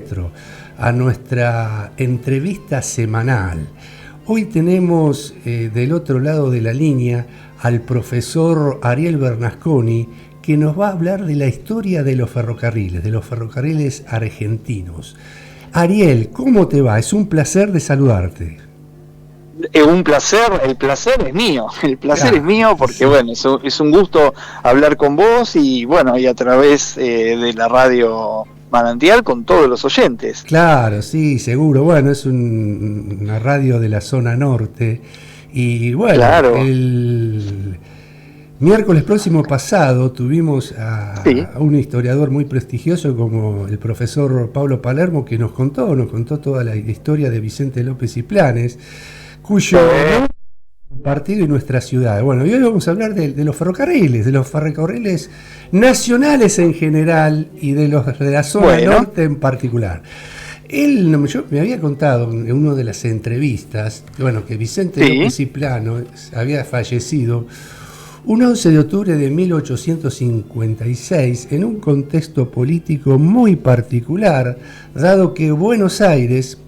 nuestro, a nuestra entrevista semanal. Hoy tenemos del otro lado de la línea al profesor Ariel Bernasconi, que nos va a hablar de la historia de los ferrocarriles argentinos. Ariel, ¿cómo te va? Es un placer de saludarte. Un placer, el placer es mío, es mío porque sí. Bueno, es un gusto hablar con vos y bueno, y a través de la radio Manantial con todos los oyentes. Claro, sí, seguro, bueno, es una radio de la zona norte y bueno, claro. El miércoles próximo pasado tuvimos a un historiador muy prestigioso como el profesor Pablo Palermo, que nos contó toda la historia de Vicente López y Planes, cuyo partido y nuestra ciudad. Bueno, y hoy vamos a hablar de los ferrocarriles nacionales en general y de la zona norte en particular. Yo me había contado en una de las entrevistas, que Vicente López y Plano había fallecido un 11 de octubre de 1856 en un contexto político muy particular, dado que Buenos Aires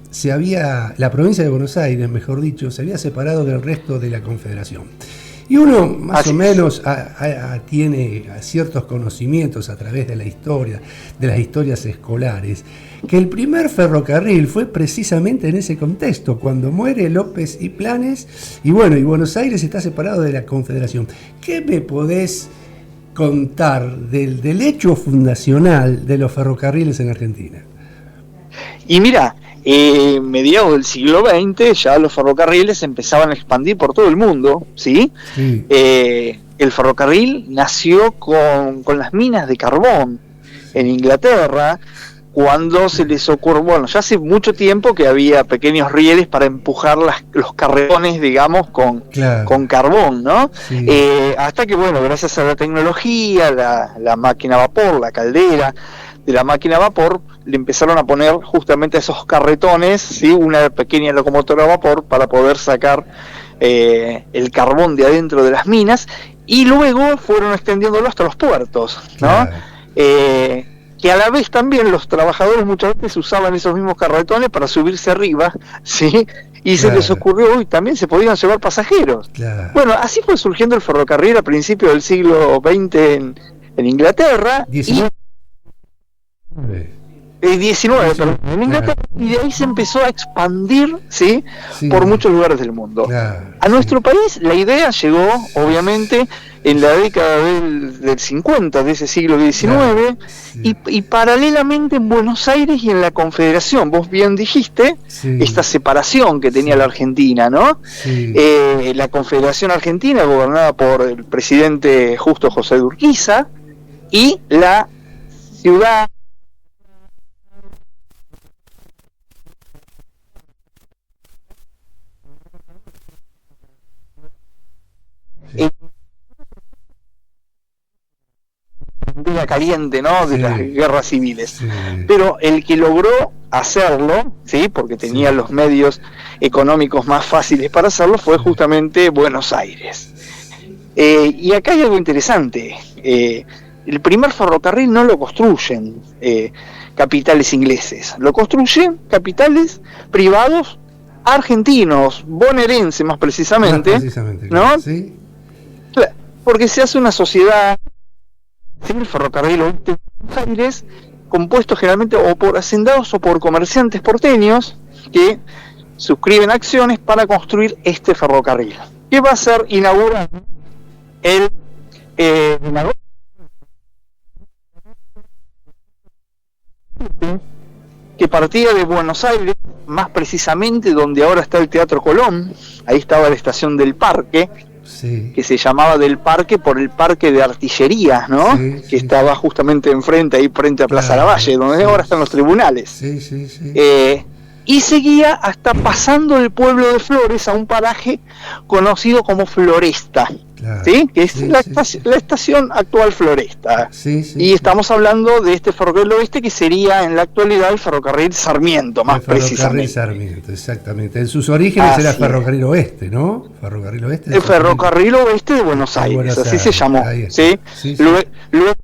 la provincia de Buenos Aires, mejor dicho, se había separado del resto de la Confederación. Y uno más o menos tiene ciertos conocimientos a través de la historia, de las historias escolares, que el primer ferrocarril fue precisamente en ese contexto, cuando muere López y Planes, y Buenos Aires está separado de la Confederación. ¿Qué me podés contar del hecho fundacional de los ferrocarriles en Argentina? Y mira, mediados del siglo XX ya los ferrocarriles empezaban a expandir por todo el mundo, ¿sí? Sí. El ferrocarril nació con las minas de carbón en Inglaterra, cuando se les ocurrió, ya hace mucho tiempo que había pequeños rieles para empujar los carretones, digamos, con carbón, ¿no? Sí. Hasta que, gracias a la tecnología, la máquina a vapor, la caldera de la máquina a vapor, le empezaron a poner justamente esos carretones, ¿sí? Una pequeña locomotora a vapor para poder sacar el carbón de adentro de las minas, y luego fueron extendiéndolo hasta los puertos, ¿no? Claro. Que a la vez también los trabajadores muchas veces usaban esos mismos carretones para subirse arriba, ¿sí? Y se les ocurrió, también se podían llevar pasajeros. Claro. Bueno, así fue surgiendo el ferrocarril a principios del siglo XX en Inglaterra. 19, en Inglaterra, y de ahí se empezó a expandir, ¿sí? Por muchos lugares del mundo. Claro, a nuestro país la idea llegó, obviamente, en la década del 50 de ese siglo XIX, y paralelamente en Buenos Aires y en la Confederación. Vos bien dijiste esta separación que tenía la Argentina, ¿no? Sí. La Confederación Argentina, gobernada por el presidente Justo José de Urquiza, y la ciudad caliente, ¿no? De las guerras civiles. Sí. Pero el que logró hacerlo, ¿sí? Porque tenía los medios económicos más fáciles para hacerlo, fue justamente Buenos Aires. Y acá hay algo interesante. El primer ferrocarril no lo construyen capitales ingleses, lo construyen capitales privados argentinos, bonaerenses más precisamente, ¿no? Sí. Porque se hace una sociedad, el ferrocarril oeste de Buenos Aires, compuesto generalmente o por hacendados o por comerciantes porteños que suscriben acciones para construir este ferrocarril, que va a ser inaugurado que partía de Buenos Aires, más precisamente donde ahora está el Teatro Colón. Ahí estaba la estación del Parque, que se llamaba del Parque por el Parque de Artillerías, ¿no? Que estaba justamente enfrente, ahí frente a Plaza Lavalle, donde ahora están los tribunales. Y seguía hasta pasando el pueblo de Flores a un paraje conocido como Floresta, ¿sí? Que es la estación actual Floresta. Y estamos hablando de este ferrocarril oeste, que sería en la actualidad el ferrocarril Sarmiento, más precisamente. El ferrocarril Sarmiento, exactamente. En sus orígenes era el ferrocarril oeste, ¿no? Ferrocarril oeste. El ferrocarril oeste de Buenos Aires, así se llamó. ¿Sí? Luego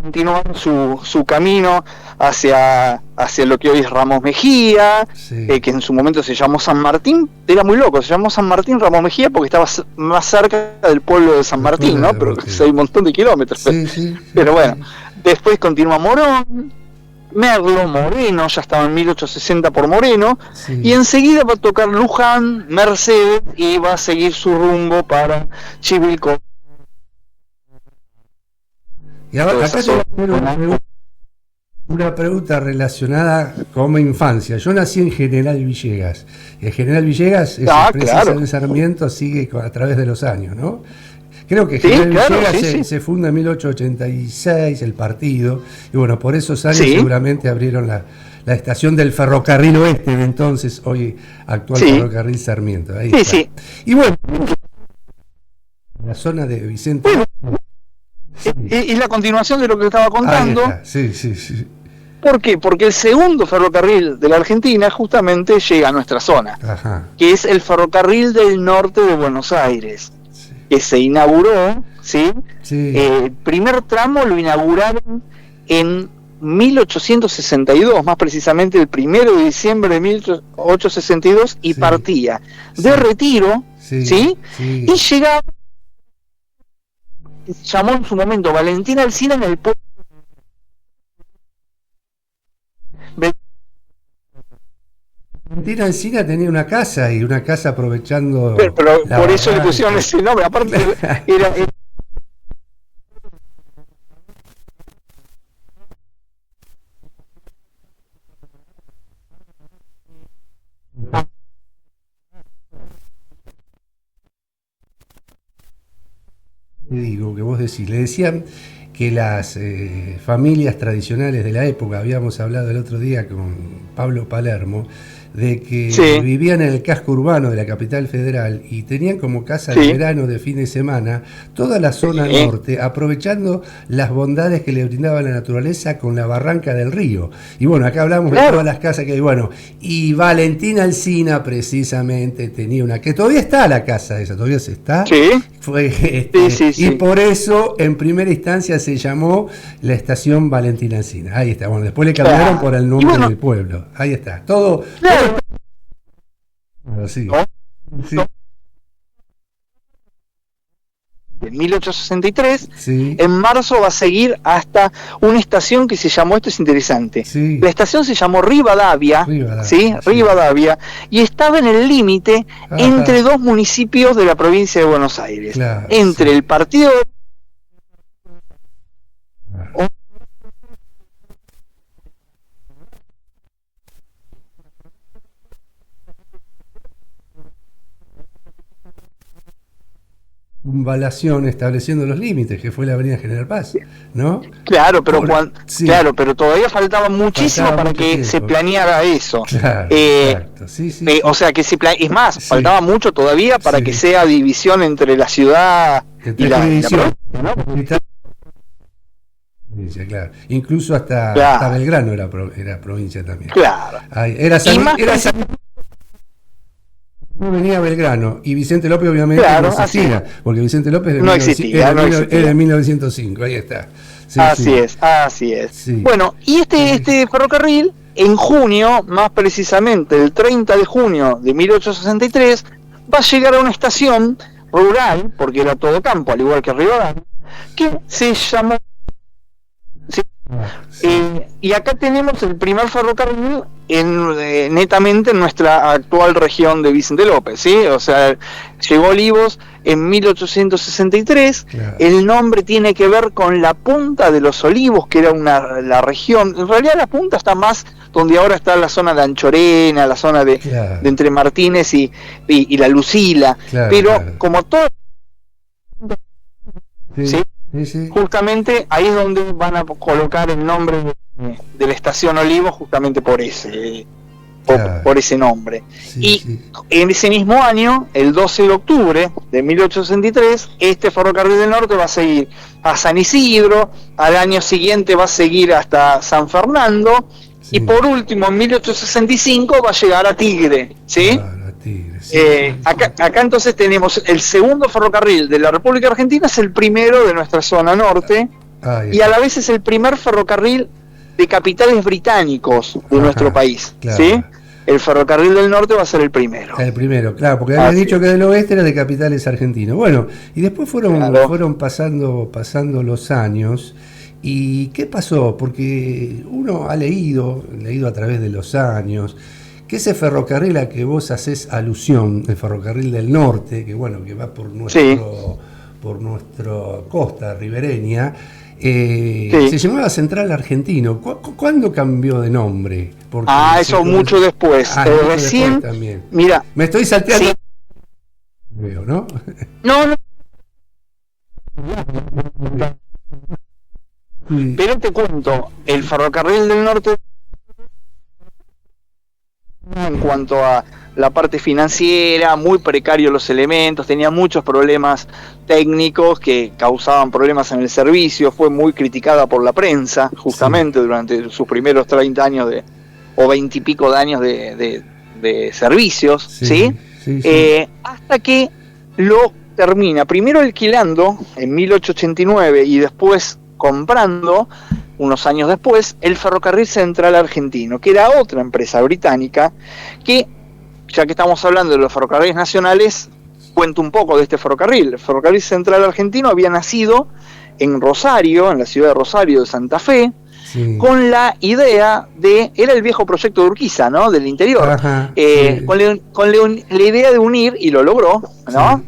continuar su camino hacia lo que hoy es Ramos Mejía, que en su momento se llamó San Martín. Era muy loco, se llamó San Martín Ramos Mejía porque estaba más cerca del pueblo de San Martín, ¿no? Pero hay un montón de kilómetros. Pero bueno, después continúa Morón, Merlo, Moreno, ya estaba en 1860 por Moreno, y enseguida va a tocar Luján, Mercedes, y va a seguir su rumbo para Chivilcoy. Y ahora acá tengo una pregunta relacionada con mi infancia. Yo nací en General Villegas. El General Villegas es de Sarmiento, sigue a través de los años, ¿no? Creo que General Villegas se funda en 1886, el partido, y bueno, por esos años seguramente abrieron la estación del Ferrocarril Oeste, de entonces, hoy actual Ferrocarril Sarmiento. Ahí está. Y bueno, la zona de Vicente... Y la continuación de lo que estaba contando. Sí. ¿Por qué? Porque el segundo ferrocarril de la Argentina justamente llega a nuestra zona, que es el Ferrocarril del Norte de Buenos Aires, que se inauguró, el primer tramo lo inauguraron en 1862, más precisamente el 1 de diciembre de 1862, y partía de Retiro, y llegaba, llamó en su momento Valentín Alsina en el pueblo. Valentín Alsina tenía una casa aprovechando. Pero por eso le pusieron ese nombre, aparte era digo que vos decís, le decían que las familias tradicionales de la época, habíamos hablado el otro día con Pablo Palermo, de que vivían en el casco urbano de la capital federal y tenían como casa de verano, de fin de semana, toda la zona norte, aprovechando las bondades que le brindaba la naturaleza con la barranca del río. Y bueno, acá hablamos de todas las casas que hay. Bueno, y Valentín Alsina precisamente tenía una, que todavía está la casa esa, todavía se está. Fue, y por eso en primera instancia se llamó la estación Valentín Alsina. Ahí está. Bueno, después le cambiaron por el nombre del pueblo. Ahí está. Todo. En 1863, en marzo va a seguir hasta una estación que se llamó, esto es interesante, la estación se llamó Rivadavia, Rivadavia, y estaba en el límite entre dos municipios de la provincia de Buenos Aires, entre el partido Valación estableciendo los límites, que fue la avenida General Paz, ¿no? Claro, pero pero todavía faltaba muchísimo para que se planeara eso. O sea, que es más, faltaba mucho todavía para que sea división entre la ciudad y la provincia, ¿no? Claro. Incluso hasta Belgrano era provincia también. No venía Belgrano y Vicente López obviamente no existía, porque Vicente López es de 1905, ahí está. Así es. Bueno, y este ferrocarril en junio, más precisamente el 30 de junio de 1863, va a llegar a una estación rural, porque era todo campo, al igual que Rivadavia, que se llamó... y acá tenemos el primer ferrocarril netamente en nuestra actual región de Vicente López, o sea, llegó a Olivos en 1863. El nombre tiene que ver con la punta de los Olivos, que era la región, en realidad la punta está más donde ahora está la zona de Anchorena, la zona de entre Martínez y la Lucila, como todo justamente ahí es donde van a colocar el nombre de la estación Olivos, justamente por ese nombre. En ese mismo año, el 12 de octubre de 1863, este ferrocarril del norte va a seguir a San Isidro, al año siguiente va a seguir hasta San Fernando, y por último en 1865 va a llegar a Tigre, acá entonces tenemos el segundo ferrocarril de la República Argentina, es el primero de nuestra zona norte, y a la vez es el primer ferrocarril de capitales británicos de nuestro país, claro. ¿Sí? El ferrocarril del norte va a ser el primero. El primero, claro, porque había dicho que del oeste era de capitales argentinos. Bueno, y después fueron pasando los años. ¿Y qué pasó? Porque uno ha leído a través de los años, que ese ferrocarril a que vos haces alusión, el ferrocarril del norte, que bueno, que va por nuestra costa ribereña, se llamaba Central Argentino. ¿Cuándo cambió de nombre? Porque eso mucho después. Recién, después también. Mira, me estoy salteando. Sí. Veo, ¿no? No. Pero te cuento, el ferrocarril del norte, en cuanto a la parte financiera, muy precario los elementos, tenía muchos problemas técnicos que causaban problemas en el servicio, fue muy criticada por la prensa, justamente durante sus primeros 30 años o 20 y pico de años de servicios, ¿sí? Hasta que lo termina, primero alquilando en 1889 y después comprando, unos años después, el Ferrocarril Central Argentino, que era otra empresa británica que, ya que estamos hablando de los ferrocarriles nacionales, cuento un poco de este ferrocarril. El Ferrocarril Central Argentino había nacido en Rosario, en la ciudad de Rosario de Santa Fe, con la idea era el viejo proyecto de Urquiza, ¿no? Del interior, con la idea de unir, y lo logró, ¿no?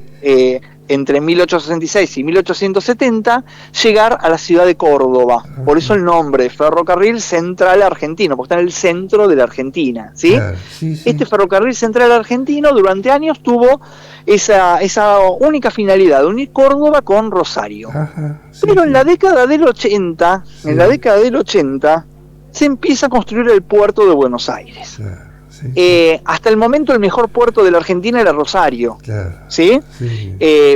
Entre 1866 y 1870, llegar a la ciudad de Córdoba. Por eso el nombre, Ferrocarril Central Argentino, porque está en el centro de la Argentina, ¿sí? Este Ferrocarril Central Argentino durante años tuvo esa única finalidad, de unir Córdoba con Rosario. Pero en la década del 80, se empieza a construir el puerto de Buenos Aires. Hasta el momento el mejor puerto de la Argentina era Rosario, ¿sí?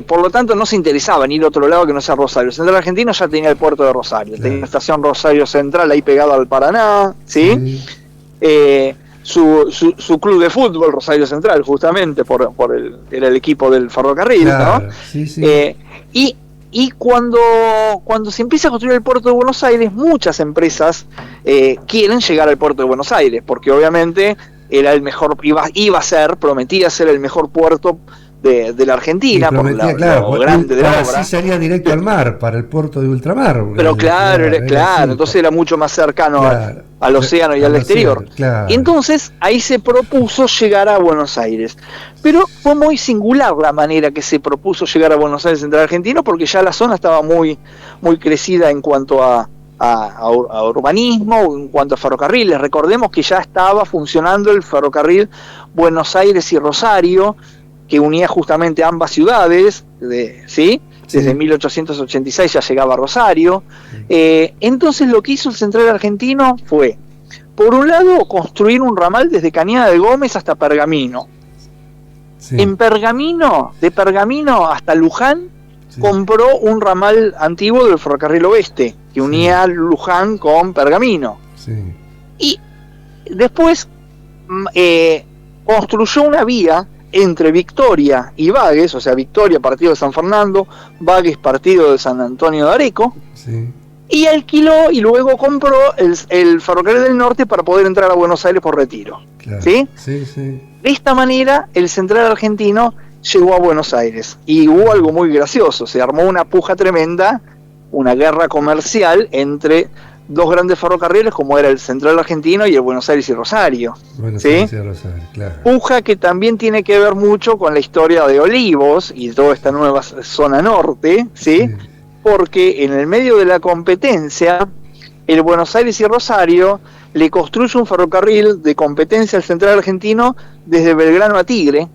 Por lo tanto no se interesaba en ir a otro lado que no sea Rosario. El Central Argentino ya tenía el puerto de Rosario, tenía la estación Rosario Central ahí pegado al Paraná, ¿sí? Su club de fútbol, Rosario Central, justamente era el equipo del ferrocarril, ¿no? Y cuando se empieza a construir el puerto de Buenos Aires, muchas empresas quieren llegar al puerto de Buenos Aires, porque obviamente era el mejor, prometía ser el mejor puerto de la Argentina, por lo grande de la obra. Así salía directo al mar, para el puerto de ultramar. Pero claro, entonces era mucho más cercano al océano y al exterior. Y entonces ahí se propuso llegar a Buenos Aires. Pero fue muy singular la manera que se propuso llegar a Buenos Aires Central Argentino, porque ya la zona estaba muy, muy crecida en cuanto a urbanismo, en cuanto a ferrocarriles. Recordemos que ya estaba funcionando el ferrocarril Buenos Aires y Rosario, que unía justamente ambas ciudades, desde 1886 ya llegaba a Rosario. Entonces lo que hizo el Central Argentino fue, por un lado, construir un ramal desde Cañada de Gómez hasta Pergamino. En Pergamino, de Pergamino hasta Luján, compró un ramal antiguo del ferrocarril oeste, que unía Luján con Pergamino. Y después construyó una vía entre Victoria y Bages, o sea, Victoria partido de San Fernando, Bages partido de San Antonio de Areco, y alquiló y luego compró el ferrocarril del norte para poder entrar a Buenos Aires por Retiro. De esta manera el Central Argentino llegó a Buenos Aires, y hubo algo muy gracioso, se armó una puja tremenda, una guerra comercial entre dos grandes ferrocarriles como era el Central Argentino y el Buenos Aires y Rosario. Puja que también tiene que ver mucho con la historia de Olivos y toda esta nueva zona norte, porque en el medio de la competencia, el Buenos Aires y Rosario le construye un ferrocarril de competencia al Central Argentino desde Belgrano a Tigre,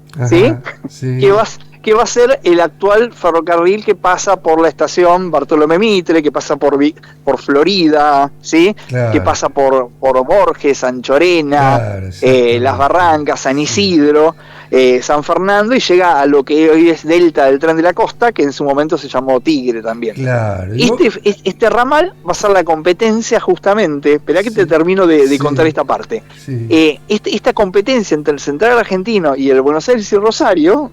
que va a ser el actual ferrocarril que pasa por la estación Bartolomé Mitre, que pasa por Florida, que pasa por Borges, Anchorena, Las Barrancas, San Isidro, San Fernando, y llega a lo que hoy es Delta del Tren de la Costa, que en su momento se llamó Tigre también. Este ramal va a ser la competencia justamente, esperá que te termino de contar esta parte. Esta competencia entre el Central Argentino y el Buenos Aires y Rosario,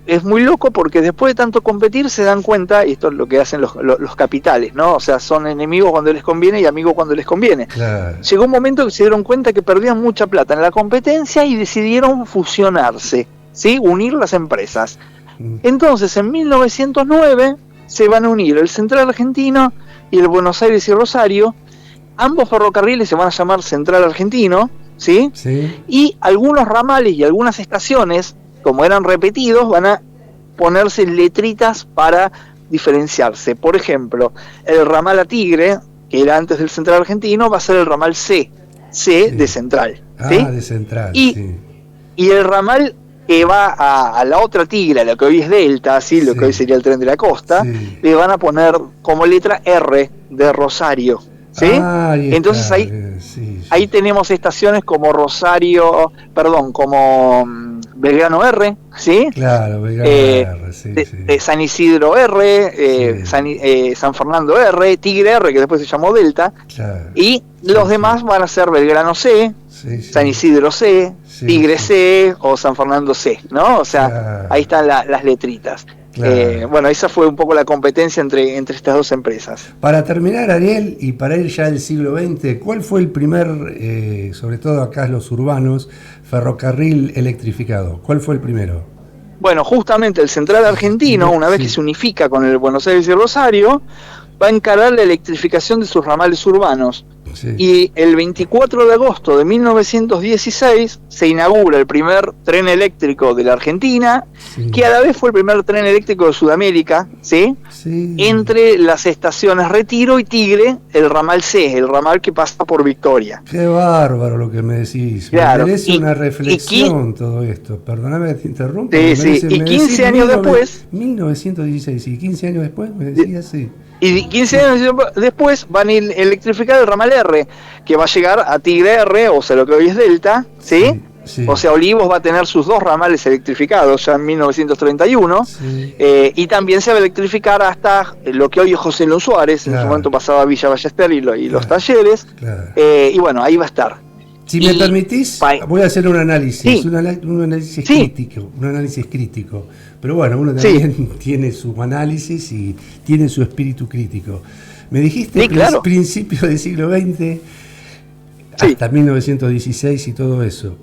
es muy loco porque después de tanto competir se dan cuenta, y esto es lo que hacen los capitales, ¿no? O sea, son enemigos cuando les conviene y amigos cuando les conviene. Claro. Llegó un momento que se dieron cuenta que perdían mucha plata en la competencia y decidieron fusionarse, ¿sí? Unir las empresas. Entonces, en 1909 se van a unir el Central Argentino y el Buenos Aires y Rosario. Ambos ferrocarriles se van a llamar Central Argentino, ¿sí? Sí. Y algunos ramales y algunas estaciones, como eran repetidos, van a ponerse letritas para diferenciarse. Por ejemplo, el ramal a Tigre, que era antes del Central Argentino, va a ser el ramal C sí. de Central. ¿sí? De Central, sí. Y el ramal que va a la otra Tigre, a lo que hoy es Delta, ¿sí? Lo que hoy sería el Tren de la Costa, le van a poner como letra R de Rosario. ¿sí? Entonces ahí tenemos estaciones como Rosario, como Belgrano R, ¿sí? Claro, Belgrano R, San Isidro R, San Fernando R, Tigre R, que después se llamó Delta, y los demás van a ser Belgrano C, San Isidro C, Tigre C o San Fernando C, ¿no? O sea, ahí están las letritas. Claro. Bueno, esa fue un poco la competencia entre estas dos empresas. Para terminar, Ariel, y para ir ya al siglo XX, ¿cuál fue el primer, sobre todo acá los urbanos, ferrocarril electrificado? ¿Cuál fue el primero? Bueno, justamente el Central Argentino, una vez que se unifica con el Buenos Aires y Rosario, va a encarar la electrificación de sus ramales urbanos. Y el 24 de agosto de 1916 se inaugura el primer tren eléctrico de la Argentina, que a la vez fue el primer tren eléctrico de Sudamérica, entre las estaciones Retiro y Tigre, el ramal C, el ramal que pasa por Victoria. Qué bárbaro lo que me decís. Claro. Me merece una reflexión todo esto. Perdóname que te interrumpa. Y 15 años después... 1916, y 15 años después me decías así. Y 15 años después van a electrificar el ramal R, que va a llegar a Tigre R, o sea, lo que hoy es Delta, ¿sí? O sea, Olivos va a tener sus dos ramales electrificados ya en 1931, y también se va a electrificar hasta lo que hoy es José Luis Suárez, en su momento pasaba Villa Ballester y los talleres, y bueno, ahí va a estar. Si me permitís, voy a hacer un análisis, un análisis crítico. Pero bueno, uno también tiene su análisis y tiene su espíritu crítico. Me dijiste principios del siglo XX, hasta 1916 y todo eso.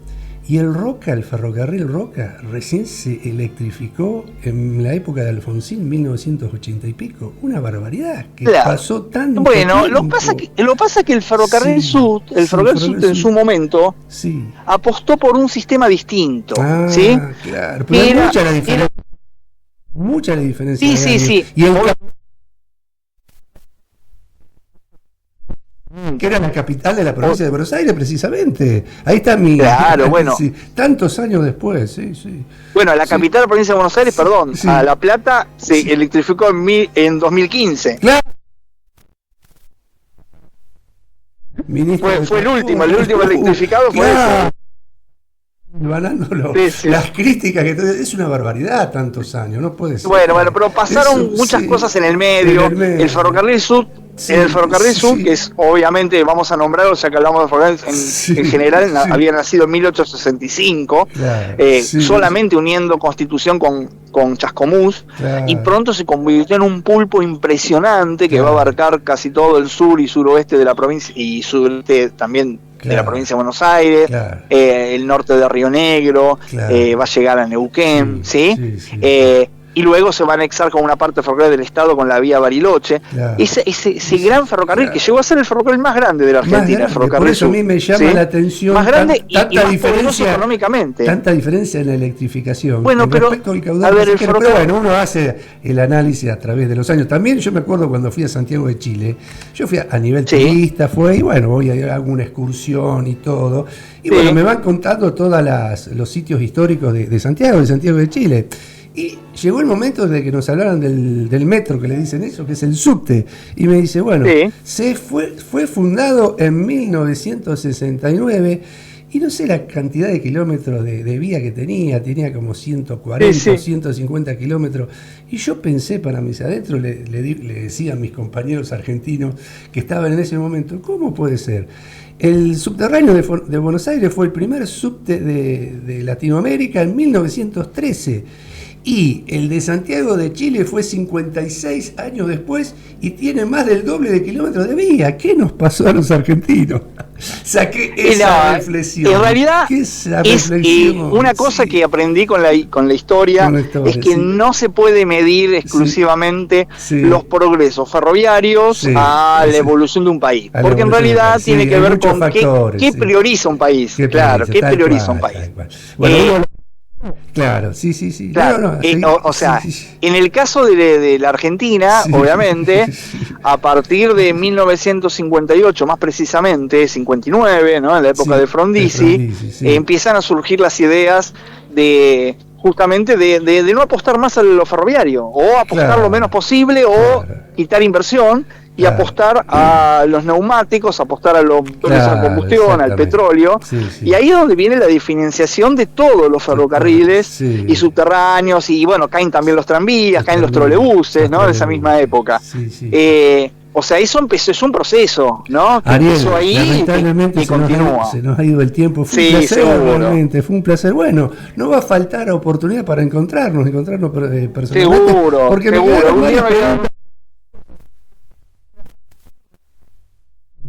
Y el Roca, el ferrocarril Roca, recién se electrificó en la época de Alfonsín, 1980 y pico. Una barbaridad, que pasó tanto tiempo. Lo pasa que el ferrocarril Sud, Sud en su momento, apostó por un sistema distinto. ¿sí? Claro, pero hay mucha la diferencia. Mucha la diferencia. Sí. Y que era la capital de la provincia de Buenos Aires, precisamente. Ahí está mi... Claro, bueno. Tantos años después, Bueno, la capital de la provincia de Buenos Aires, a La Plata se electrificó en 2015. Claro. Fue el último electrificado fue ese. Las críticas que es una barbaridad, tantos años, no puede ser. Bueno, pero pasaron muchas cosas en el medio. El ferrocarril Sud, que es obviamente, vamos a nombrarlo, ya que hablamos de ferrocarril en general, había nacido en 1865, solamente uniendo Constitución con Chascomús, y pronto se convirtió en un pulpo impresionante que va a abarcar casi todo el sur y suroeste de la provincia, y sureste también de la provincia de Buenos Aires, el norte de Río Negro, va a llegar a Neuquén, y luego se va a anexar con una parte ferroviaria del Estado con la vía Bariloche. Ese gran ferrocarril que llegó a ser el ferrocarril más grande de la Argentina, el ferrocarril por eso a mí me llama la atención más grande y más poderoso económicamente. Tanta diferencia en la electrificación. Bueno, pero bueno, uno hace el análisis a través de los años. También yo me acuerdo cuando fui a Santiago de Chile, yo fui a nivel turista, y bueno, voy a alguna excursión y todo. Y bueno, me van contando todos los sitios históricos de Santiago de Chile. Y llegó el momento de que nos hablaran del metro, que le dicen eso, que es el subte. Y me dice, bueno, fue fundado en 1969 y no sé la cantidad de kilómetros de vía que tenía como 140, 150 kilómetros. Y yo pensé para mis adentros, le decía a mis compañeros argentinos que estaban en ese momento, ¿cómo puede ser? El subterráneo de Buenos Aires fue el primer subte de Latinoamérica en 1913. y el de Santiago de Chile fue 56 años después y tiene más del doble de kilómetros de vía. ¿Qué nos pasó a los argentinos? Saqué esa reflexión. En realidad es una cosa que aprendí con la historia, es que no se puede medir exclusivamente los progresos ferroviarios a la evolución de un país, porque en realidad tiene que ver con qué prioriza un país. ¿Qué prioriza un país? Bueno, claro, sí. Claro, en el caso de la Argentina, obviamente, a partir de 1958, más precisamente, 59, ¿no? En la época de Frondizi, empiezan a surgir las ideas de justamente de no apostar más a lo ferroviario, o apostar lo menos posible, o quitar inversión, y apostar a los neumáticos, apostar a los motores a combustión, al petróleo, y ahí es donde viene la diferenciación de todos los ferrocarriles y subterráneos, y bueno, caen también los tranvías, caen los trolebuses, ¿no? De esa misma época. O sea, eso es un proceso, ¿no? Que Ariel, empezó ahí lamentablemente y continúa. Se nos ha ido el tiempo. Fue un placer, realmente, fue un placer. Bueno, no va a faltar oportunidad para encontrarnos personalmente. Seguro, porque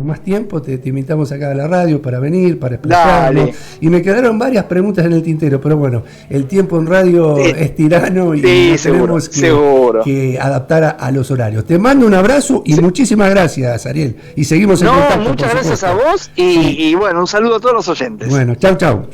más tiempo te invitamos acá a la radio para venir, para explicarlo, y me quedaron varias preguntas en el tintero, pero bueno, el tiempo en radio es tirano y tenemos que adaptar a los horarios. Te mando un abrazo y muchísimas gracias, Ariel, y seguimos en contacto. Muchas gracias a vos y bueno, un saludo a todos los oyentes. Bueno, chau.